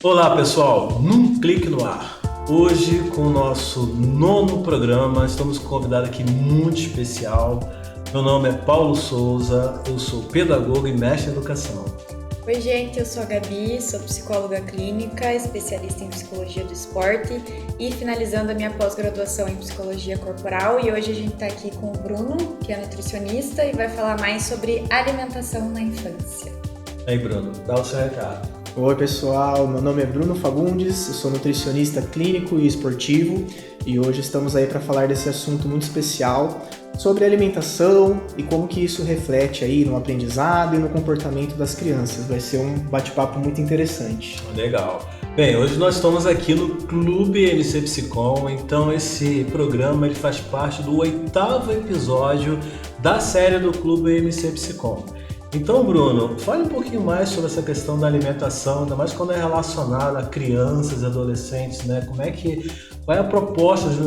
Olá pessoal, num clique no ar. Hoje, com o nosso nono programa, estamos com um convidado aqui muito especial. Meu nome é Paulo Souza, eu sou pedagogo e mestre em educação. Oi gente, eu sou a Gabi, sou psicóloga clínica, especialista em psicologia do esporte e finalizando a minha pós-graduação em psicologia corporal, e hoje a gente está aqui com o Bruno, que é nutricionista e vai falar mais sobre alimentação na infância. E aí Bruno, dá o seu recado. Oi pessoal, meu nome é Bruno Fagundes, eu sou nutricionista clínico e esportivo e hoje estamos aí para falar desse assunto muito especial sobre alimentação e como que isso reflete aí no aprendizado e no comportamento das crianças. Vai ser um bate-papo muito interessante. Legal. Bem, hoje nós estamos aqui no Clube MC Psicom, então esse programa ele faz parte do 8º episódio da série do Clube MC Psicom. Então, Bruno, fale um pouquinho mais sobre essa questão da alimentação, ainda mais quando é relacionada a crianças e adolescentes, né? Qual é a proposta de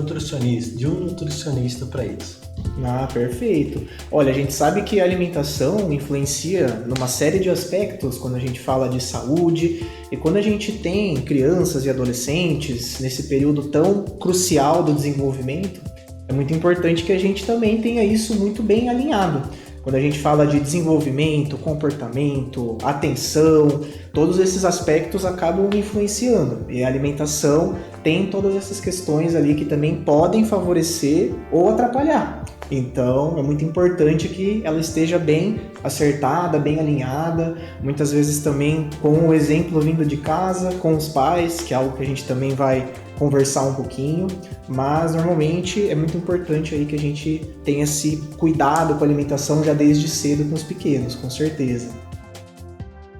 um nutricionista para isso? Ah, perfeito. Olha, a gente sabe que a alimentação influencia numa série de aspectos quando a gente fala de saúde e quando a gente tem crianças e adolescentes nesse período tão crucial do desenvolvimento, é muito importante que a gente também tenha isso muito bem alinhado. Quando a gente fala de desenvolvimento, comportamento, atenção, todos esses aspectos acabam influenciando. E a alimentação tem todas essas questões ali que também podem favorecer ou atrapalhar. Então, é muito importante que ela esteja bem acertada, bem alinhada, muitas vezes também com o exemplo vindo de casa, com os pais, que é algo que a gente também vai conversar um pouquinho, mas normalmente é muito importante aí que a gente tenha esse cuidado com a alimentação já desde cedo com os pequenos, com certeza.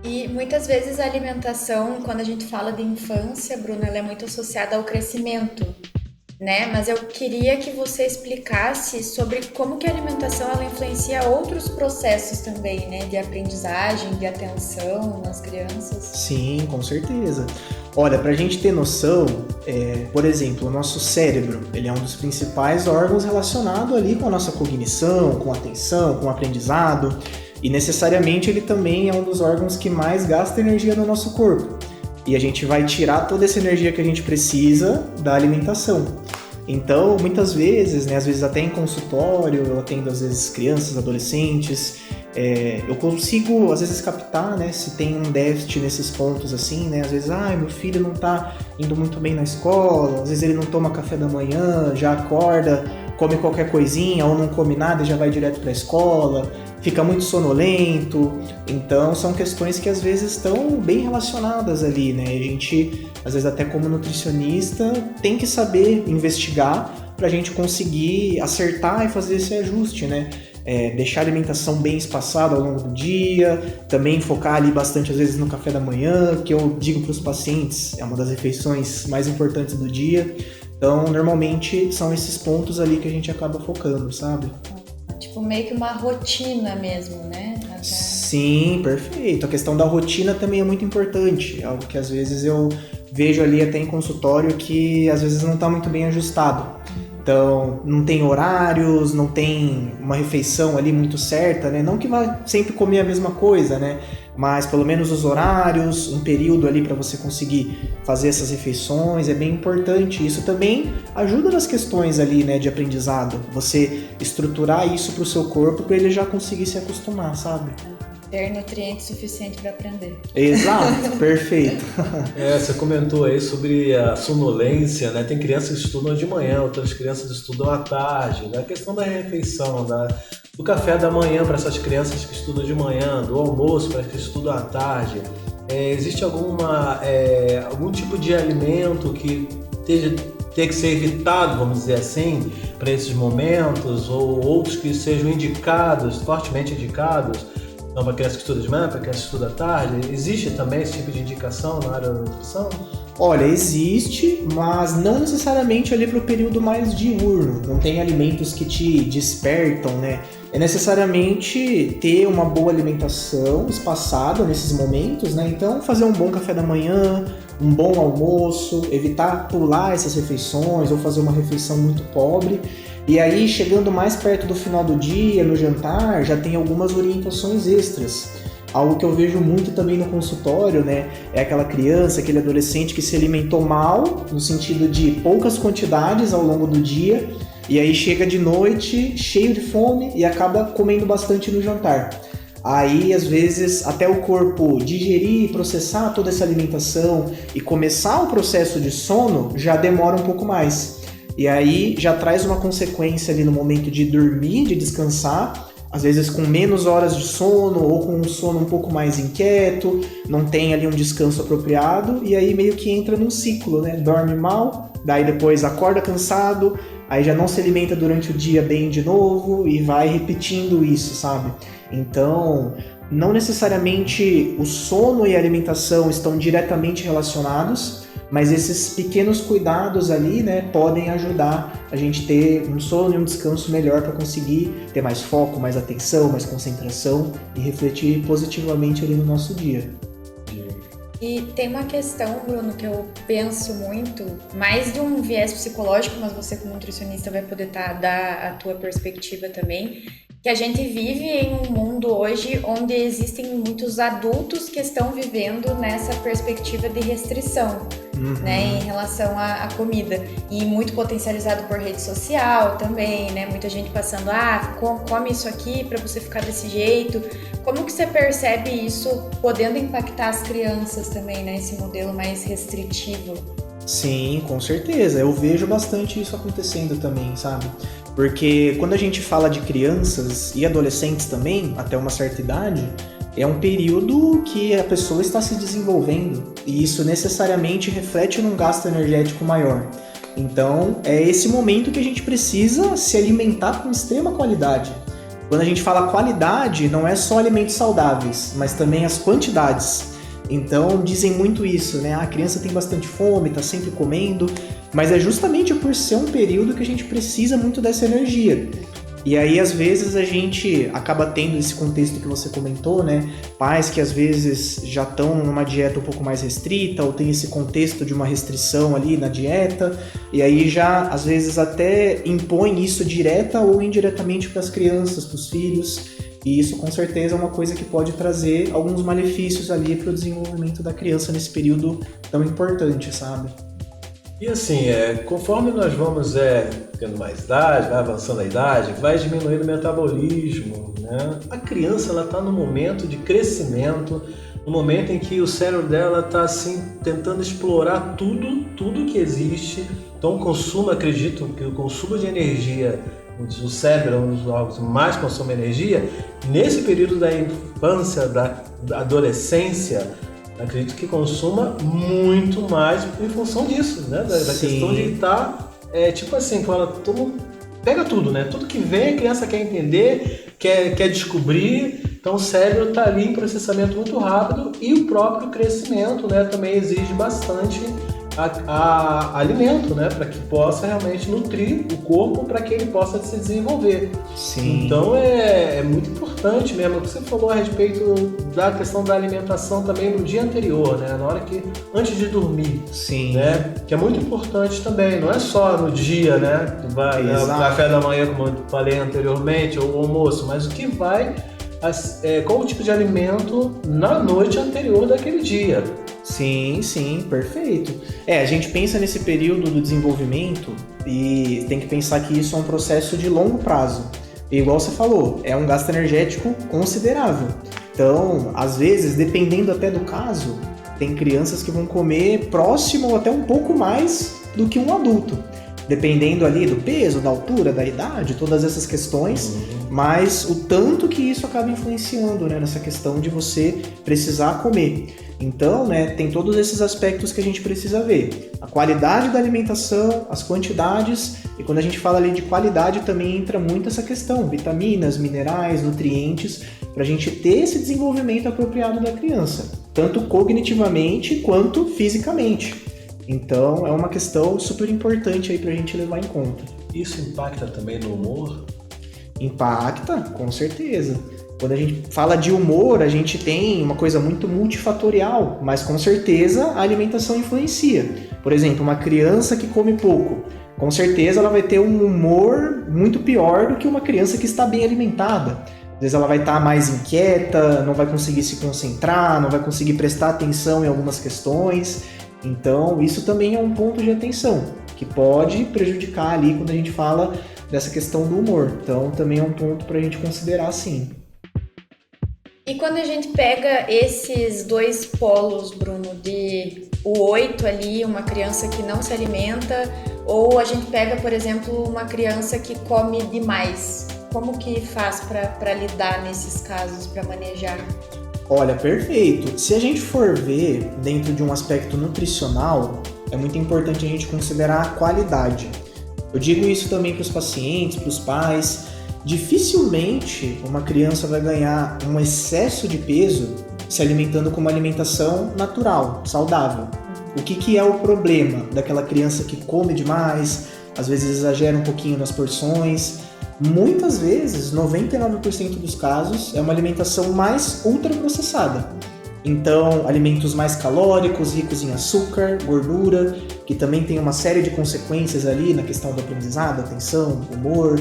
E muitas vezes a alimentação, quando a gente fala de infância, Bruno, ela é muito associada ao crescimento, né? Mas eu queria que você explicasse sobre como que a alimentação ela influencia outros processos também, né? De aprendizagem, de atenção nas crianças. Sim, com certeza. Olha, para a gente ter noção, por exemplo, o nosso cérebro, ele é um dos principais órgãos relacionado ali com a nossa cognição, com a atenção, com o aprendizado, e necessariamente ele também é um dos órgãos que mais gasta energia no nosso corpo. E a gente vai tirar toda essa energia que a gente precisa da alimentação. Então, muitas vezes, né, às vezes até em consultório, eu atendo às vezes crianças, adolescentes, eu consigo às vezes captar, né, se tem um déficit nesses pontos assim, né, às vezes, meu filho não tá indo muito bem na escola, às vezes ele não toma café da manhã, já acorda, come qualquer coisinha ou não come nada e já vai direto para a escola, fica muito sonolento. Então são questões que às vezes estão bem relacionadas ali, né? A gente, às vezes até como nutricionista, tem que saber investigar para a gente conseguir acertar e fazer esse ajuste, né? Deixar a alimentação bem espaçada ao longo do dia, também focar ali bastante às vezes no café da manhã, que eu digo para os pacientes, é uma das refeições mais importantes do dia. Então, normalmente são esses pontos ali que a gente acaba focando, sabe? Tipo, meio que uma rotina mesmo, né? Até... Sim, perfeito. A questão da rotina também é muito importante. É algo que às vezes eu vejo ali até em consultório que às vezes não está muito bem ajustado. Então, não tem horários, não tem uma refeição ali muito certa, né? Não que vai sempre comer a mesma coisa, né? Mas pelo menos os horários, um período ali para você conseguir fazer essas refeições é bem importante. Isso também ajuda nas questões ali, né, de aprendizado. Você estruturar isso para o seu corpo para ele já conseguir se acostumar, sabe? Ter nutrientes suficientes para aprender. Exato, perfeito. Você comentou aí sobre a sonolência, né? Tem crianças que estudam de manhã, outras crianças estudam à tarde, né? A questão da refeição, do café da manhã para essas crianças que estudam de manhã, do almoço para que estudam à tarde. Existe algum tipo de alimento que tenha que ser evitado, vamos dizer assim, para esses momentos, ou outros que sejam indicados, fortemente indicados? Então, para criança que estuda de manhã, para criança que estuda à tarde, existe também esse tipo de indicação na área da nutrição? Olha, existe, mas não necessariamente ali para o período mais diurno. Não tem alimentos que te despertam, né? É necessariamente ter uma boa alimentação espaçada nesses momentos, né? Então, fazer um bom café da manhã, um bom almoço, evitar pular essas refeições ou fazer uma refeição muito pobre. E aí, chegando mais perto do final do dia, no jantar, já tem algumas orientações extras. Algo que eu vejo muito também no consultório, né, é aquela criança, aquele adolescente que se alimentou mal, no sentido de poucas quantidades ao longo do dia, e aí chega de noite cheio de fome e acaba comendo bastante no jantar. Aí, às vezes, até o corpo digerir e processar toda essa alimentação e começar o processo de sono já demora um pouco mais. E aí já traz uma consequência ali no momento de dormir, de descansar, às vezes com menos horas de sono ou com um sono um pouco mais inquieto, não tem ali um descanso apropriado, e aí meio que entra num ciclo, né? Dorme mal, daí depois acorda cansado, aí já não se alimenta durante o dia bem de novo e vai repetindo isso, sabe? Então, não necessariamente o sono e a alimentação estão diretamente relacionados, mas esses pequenos cuidados ali, né, podem ajudar a gente ter um sono e um descanso melhor para conseguir ter mais foco, mais atenção, mais concentração e refletir positivamente ali no nosso dia. E tem uma questão, Bruno, que eu penso muito, mais de um viés psicológico, mas você como nutricionista vai poder dar a tua perspectiva também, que a gente vive em um mundo hoje onde existem muitos adultos que estão vivendo nessa perspectiva de restrição, né, em relação à comida, e muito potencializado por rede social também, né, muita gente passando, come isso aqui para você ficar desse jeito. Como que você percebe isso podendo impactar as crianças também, né, esse modelo mais restritivo? Sim, com certeza, eu vejo bastante isso acontecendo também, sabe? Porque quando a gente fala de crianças e adolescentes também, até uma certa idade, é um período que a pessoa está se desenvolvendo e isso necessariamente reflete num gasto energético maior. Então, é esse momento que a gente precisa se alimentar com extrema qualidade. Quando a gente fala qualidade, não é só alimentos saudáveis, mas também as quantidades. Então, dizem muito isso, né? A criança tem bastante fome, tá sempre comendo, mas é justamente por ser um período que a gente precisa muito dessa energia. E aí, às vezes, a gente acaba tendo esse contexto que você comentou, né? Pais que, às vezes, já estão numa dieta um pouco mais restrita, ou tem esse contexto de uma restrição ali na dieta, e aí já, às vezes, até impõe isso direta ou indiretamente para as crianças, para os filhos. E isso, com certeza, é uma coisa que pode trazer alguns malefícios ali para o desenvolvimento da criança nesse período tão importante, sabe? E assim, conforme nós vamos tendo mais idade, vai avançando a idade, vai diminuindo o metabolismo, né? A criança está no momento de crescimento, no momento em que o cérebro dela está assim, tentando explorar tudo que existe. Então acredito que o consumo de energia, o cérebro é um dos órgãos que mais consome energia. Nesse período da infância, da adolescência, acredito que consuma muito mais em função disso, né? Da questão de estar, tipo assim, pega tudo, né? Tudo que vem, a criança quer entender, quer descobrir. Então o cérebro está ali em processamento muito rápido e o próprio crescimento, né, também exige bastante alimento, né, para que possa realmente nutrir o corpo para que ele possa se desenvolver. Sim. Então é muito importante mesmo o que você falou a respeito da questão da alimentação também no dia anterior, né, na hora antes de dormir. Sim. Né, que é muito importante também, não é só no dia, né, o café da manhã, como eu falei anteriormente, ou o almoço, mas o que vai, qual o tipo de alimento na noite anterior daquele dia. Sim, perfeito. A gente pensa nesse período do desenvolvimento e tem que pensar que isso é um processo de longo prazo. E igual você falou, é um gasto energético considerável. Então, às vezes, dependendo até do caso, tem crianças que vão comer próximo ou até um pouco mais do que um adulto. Dependendo ali do peso, da altura, da idade, todas essas questões, mas o tanto que isso acaba influenciando, né, nessa questão de você precisar comer. Então, né, tem todos esses aspectos que a gente precisa ver. A qualidade da alimentação, as quantidades, e quando a gente fala ali de qualidade também entra muito essa questão, vitaminas, minerais, nutrientes, para a gente ter esse desenvolvimento apropriado da criança, tanto cognitivamente quanto fisicamente. Então, é uma questão super importante aí pra gente levar em conta. Isso impacta também no humor? Impacta, com certeza. Quando a gente fala de humor, a gente tem uma coisa muito multifatorial, mas com certeza a alimentação influencia. Por exemplo, uma criança que come pouco, com certeza ela vai ter um humor muito pior do que uma criança que está bem alimentada. Às vezes ela vai estar mais inquieta, não vai conseguir se concentrar, não vai conseguir prestar atenção em algumas questões. Então, isso também é um ponto de atenção, que pode prejudicar ali quando a gente fala dessa questão do humor. Então, também é um ponto para a gente considerar, sim. E quando a gente pega esses dois polos, Bruno, de o 8 ali, uma criança que não se alimenta, ou a gente pega, por exemplo, uma criança que come demais, como que faz para lidar nesses casos, para manejar? Olha, perfeito. Se a gente for ver dentro de um aspecto nutricional, é muito importante a gente considerar a qualidade. Eu digo isso também para os pacientes, para os pais. Dificilmente uma criança vai ganhar um excesso de peso se alimentando com uma alimentação natural, saudável. O que é o problema daquela criança que come demais, às vezes exagera um pouquinho nas porções? Muitas vezes, 99% dos casos, é uma alimentação mais ultraprocessada. Então, alimentos mais calóricos, ricos em açúcar, gordura, que também tem uma série de consequências ali na questão do aprendizado, atenção, humor.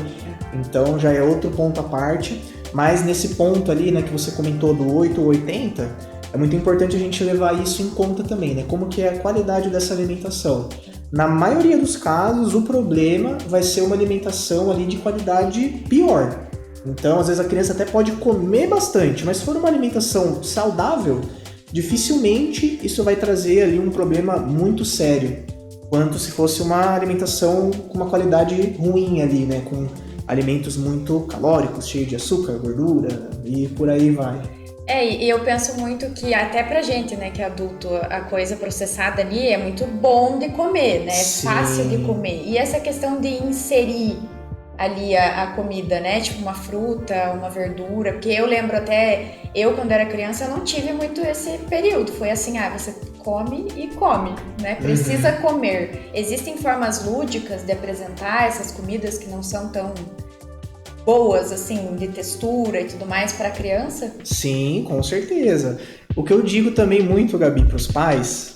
Então, já é outro ponto à parte. Mas nesse ponto ali, né, que você comentou do 8 ou 80, é muito importante a gente levar isso em conta também, né? Como que é a qualidade dessa alimentação. Na maioria dos casos, o problema vai ser uma alimentação ali de qualidade pior. Então, às vezes a criança até pode comer bastante, mas se for uma alimentação saudável, dificilmente isso vai trazer ali um problema muito sério, quanto se fosse uma alimentação com uma qualidade ruim ali, né? Com alimentos muito calóricos, cheios de açúcar, gordura e por aí vai. E eu penso muito que até pra gente, né, que é adulto, a coisa processada ali é muito bom de comer, né? É fácil de comer. E essa questão de inserir ali a comida, né? Tipo uma fruta, uma verdura. Porque eu lembro até, eu quando era criança, eu não tive muito esse período. Foi assim, você come e come, né? Precisa comer. Existem formas lúdicas de apresentar essas comidas que não são tão boas, assim, de textura e tudo mais para a criança? Sim, com certeza. O que eu digo também muito, Gabi, para os pais,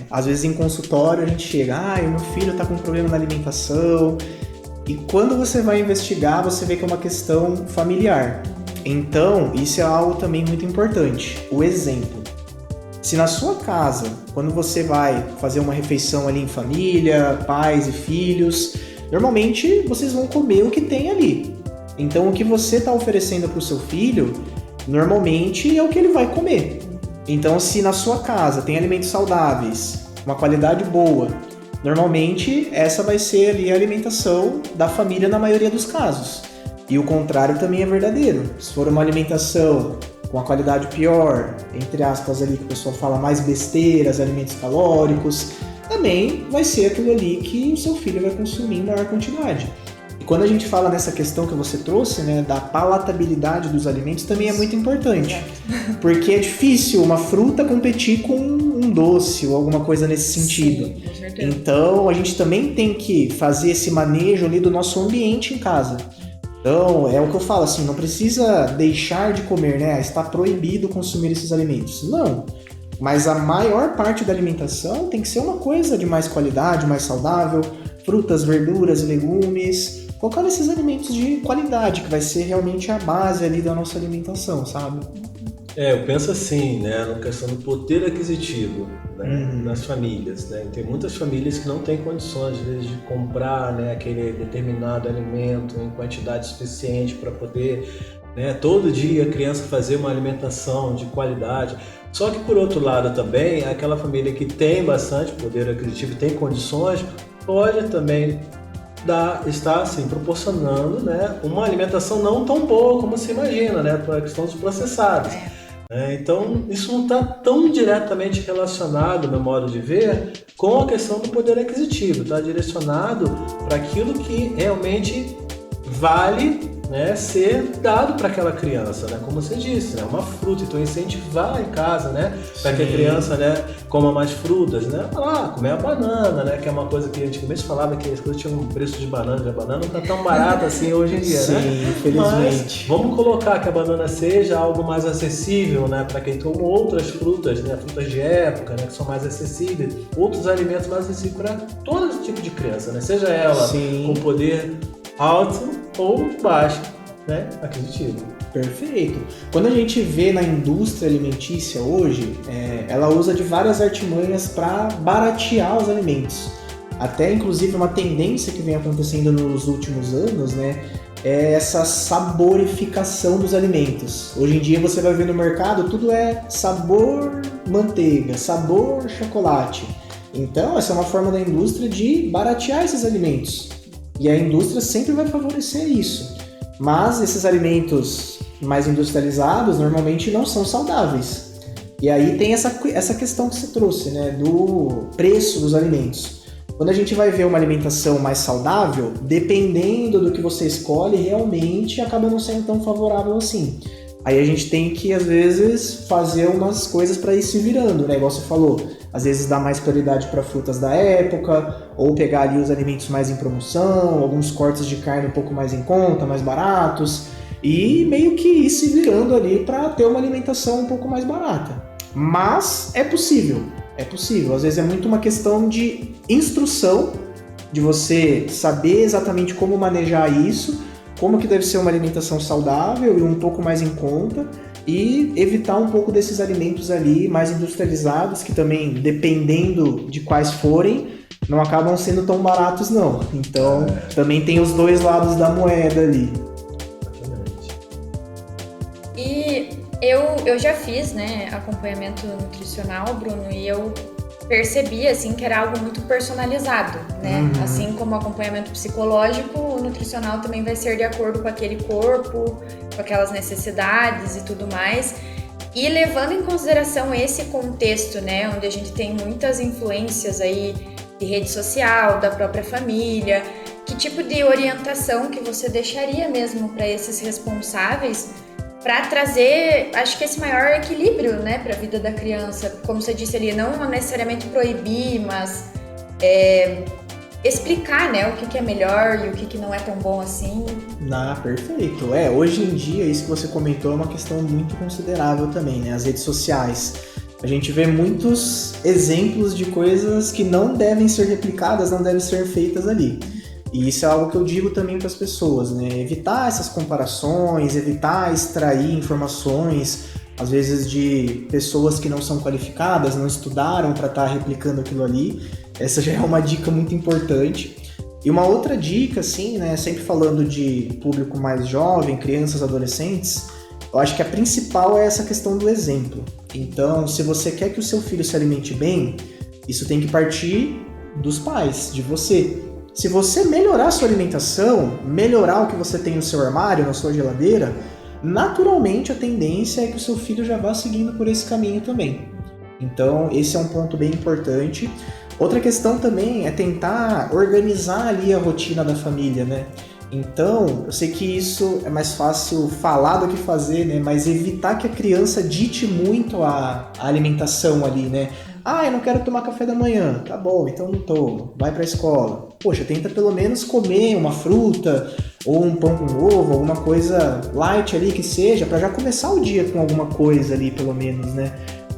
às vezes em consultório a gente chega, o meu filho está com problema na alimentação, e quando você vai investigar, você vê que é uma questão familiar. Então, isso é algo também muito importante. O exemplo. Se na sua casa, quando você vai fazer uma refeição ali em família, pais e filhos, normalmente vocês vão comer o que tem ali. Então, o que você está oferecendo para o seu filho, normalmente é o que ele vai comer. Então, se na sua casa tem alimentos saudáveis, uma qualidade boa, normalmente essa vai ser ali a alimentação da família na maioria dos casos. E o contrário também é verdadeiro. Se for uma alimentação com uma qualidade pior, entre aspas ali que o pessoal fala mais besteiras, alimentos calóricos, também vai ser aquilo ali que o seu filho vai consumir em maior quantidade. Quando a gente fala nessa questão que você trouxe, né, da palatabilidade dos alimentos, também é muito importante. Porque é difícil uma fruta competir com um doce ou alguma coisa nesse sentido. Sim, com certeza. Então, a gente também tem que fazer esse manejo ali do nosso ambiente em casa. Então, é o que eu falo, assim, não precisa deixar de comer, né? Está proibido consumir esses alimentos. Não. Mas a maior parte da alimentação tem que ser uma coisa de mais qualidade, mais saudável, frutas, verduras, legumes, focar nesses alimentos de qualidade, que vai ser realmente a base ali da nossa alimentação, sabe? Eu penso assim, né, na questão do poder aquisitivo, né, nas famílias, né? Tem muitas famílias que não têm condições, às vezes, de comprar, né, aquele determinado alimento em quantidade suficiente para poder, né, todo dia a criança fazer uma alimentação de qualidade. Só que, por outro lado, também, aquela família que tem bastante poder aquisitivo, tem condições, pode também está assim, proporcionando, né, uma alimentação não tão boa como se imagina, né, para a questão dos processados. Então, isso não está tão diretamente relacionado, no meu modo de ver, com a questão do poder aquisitivo. Está direcionado para aquilo que realmente vale, né, ser dado para aquela criança, né? Como você disse, né? Uma fruta, então incentivar em casa, né, para que a criança, né, coma mais frutas, né? Comer a banana, né, que é uma coisa que antigamente falava que as coisas tinham um preço de banana, e a banana não está tão barata assim hoje em dia, sim, né? Infelizmente. Mas vamos colocar que a banana seja algo mais acessível, né, para quem toma outras frutas, né, frutas de época, né, que são mais acessíveis, outros alimentos mais acessíveis para todo tipo de criança, né? Seja ela com poder alto ou baixo, né, aquisitivo. Perfeito. Quando a gente vê na indústria alimentícia hoje, ela usa de várias artimanhas para baratear os alimentos. Até, inclusive, uma tendência que vem acontecendo nos últimos anos, né, é essa saborificação dos alimentos. Hoje em dia você vai ver no mercado, tudo é sabor manteiga, sabor chocolate. Então, essa é uma forma da indústria de baratear esses alimentos. E a indústria sempre vai favorecer isso. Mas esses alimentos mais industrializados normalmente não são saudáveis. E aí tem essa questão que você trouxe, né, do preço dos alimentos. Quando a gente vai ver uma alimentação mais saudável, dependendo do que você escolhe, realmente acaba não sendo tão favorável assim. Aí a gente tem que, às vezes, fazer umas coisas para ir se virando, né? Igual você falou, às vezes dar mais prioridade para frutas da época, ou pegar ali os alimentos mais em promoção, alguns cortes de carne um pouco mais em conta, mais baratos, e meio que ir se virando ali para ter uma alimentação um pouco mais barata. Mas é possível. Às vezes é muito uma questão de instrução, de você saber exatamente como manejar isso, como que deve ser uma alimentação saudável e um pouco mais em conta, e evitar um pouco desses alimentos ali mais industrializados, que também, dependendo de quais forem, não acabam sendo tão baratos não. Então, também tem os dois lados da moeda ali. E eu já fiz, né, acompanhamento nutricional, Bruno, e eu percebi, assim, que era algo muito personalizado, né? Uhum. Assim como o acompanhamento psicológico, o nutricional também vai ser de acordo com aquele corpo, com aquelas necessidades e tudo mais. E levando em consideração esse contexto, né, onde a gente tem muitas influências aí de rede social, da própria família, que tipo de orientação que você deixaria mesmo para esses responsáveis para trazer, acho que esse maior equilíbrio, né, para a vida da criança? Como você disse ali, não necessariamente proibir, mas explicar, né, o que é melhor e o que não é tão bom assim. Perfeito. Hoje em dia, isso que você comentou é uma questão muito considerável também, né, as redes sociais. A gente vê muitos exemplos de coisas que não devem ser replicadas, não devem ser feitas ali. E isso é algo que eu digo também para as pessoas, né? Evitar essas comparações, evitar extrair informações, às vezes de pessoas que não são qualificadas, não estudaram para estar replicando aquilo ali. Essa já é uma dica muito importante. E uma outra dica, assim, né? Sempre falando de público mais jovem, crianças, adolescentes, eu acho que a principal é essa questão do exemplo. Então, se você quer que o seu filho se alimente bem, isso tem que partir dos pais, de você. Se você melhorar a sua alimentação, melhorar o que você tem no seu armário, na sua geladeira, naturalmente a tendência é que o seu filho já vá seguindo por esse caminho também. Então, esse é um ponto bem importante. Outra questão também é tentar organizar ali a rotina da família, né? Então, eu sei que isso é mais fácil falar do que fazer, né? Mas evitar que a criança dite muito a alimentação ali, né? Eu não quero tomar café da manhã. Tá bom, então não tomo. Vai pra escola. Poxa, tenta pelo menos comer uma fruta ou um pão com ovo, alguma coisa light ali que seja, para já começar o dia com alguma coisa ali, pelo menos, né?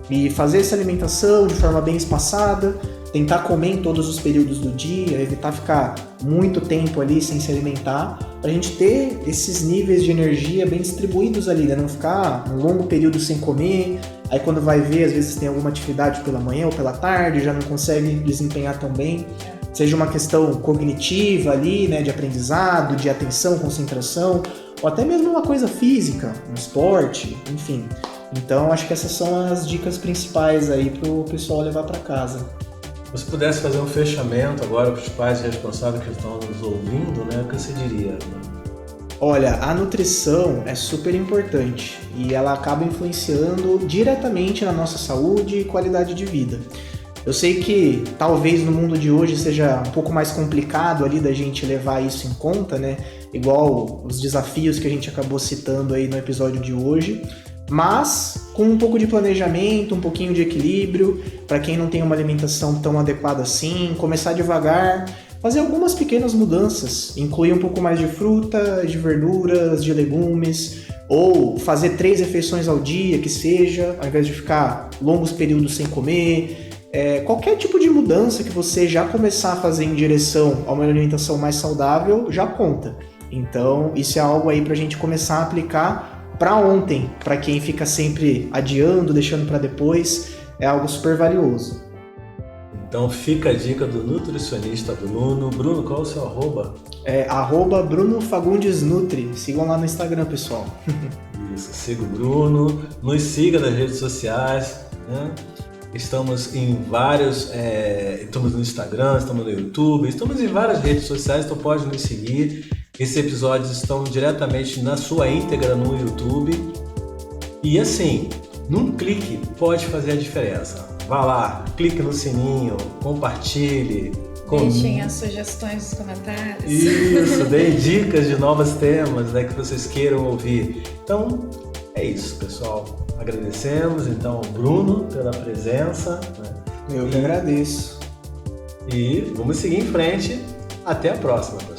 E fazer essa alimentação de forma bem espaçada, tentar comer em todos os períodos do dia, evitar ficar muito tempo ali sem se alimentar, pra gente ter esses níveis de energia bem distribuídos ali, né? Não ficar um longo período sem comer, aí quando vai ver, às vezes tem alguma atividade pela manhã ou pela tarde, já não consegue desempenhar tão bem, seja uma questão cognitiva ali, né, de aprendizado, de atenção, concentração, ou até mesmo uma coisa física, um esporte, enfim. Então, acho que essas são as dicas principais aí pro pessoal levar para casa. Se você pudesse fazer um fechamento agora para os pais responsáveis que estão nos ouvindo, né, o que você diria? Olha, a nutrição é super importante e ela acaba influenciando diretamente na nossa saúde e qualidade de vida. Eu sei que talvez no mundo de hoje seja um pouco mais complicado ali da gente levar isso em conta, né? Igual os desafios que a gente acabou citando aí no episódio de hoje, mas com um pouco de planejamento, um pouquinho de equilíbrio, para quem não tem uma alimentação tão adequada assim, começar devagar, fazer algumas pequenas mudanças, incluir um pouco mais de fruta, de verduras, de legumes, ou fazer 3 refeições ao dia, que seja, ao invés de ficar longos períodos sem comer. Qualquer tipo de mudança que você já começar a fazer em direção a uma alimentação mais saudável, já conta. Então, isso é algo aí para a gente começar a aplicar para ontem, para quem fica sempre adiando, deixando para depois, é algo super valioso. Então fica a dica do nutricionista Bruno. Bruno, qual é o seu arroba? É @BrunoFagundesNutri. Sigam lá no Instagram, pessoal. Isso, siga o Bruno, nos siga nas redes sociais, né? Estamos em vários, estamos no Instagram, estamos no YouTube, estamos em várias redes sociais, então pode nos seguir. Esses episódios estão diretamente na sua íntegra no YouTube. E assim, num clique pode fazer a diferença. Vá lá, clique no sininho, compartilhe. Deixem as sugestões nos comentários. Isso, deem dicas de novos temas, né, que vocês queiram ouvir. Então, é isso, pessoal. Agradecemos, então, ao Bruno pela presença. Né? Eu que agradeço. E vamos seguir em frente. Até a próxima.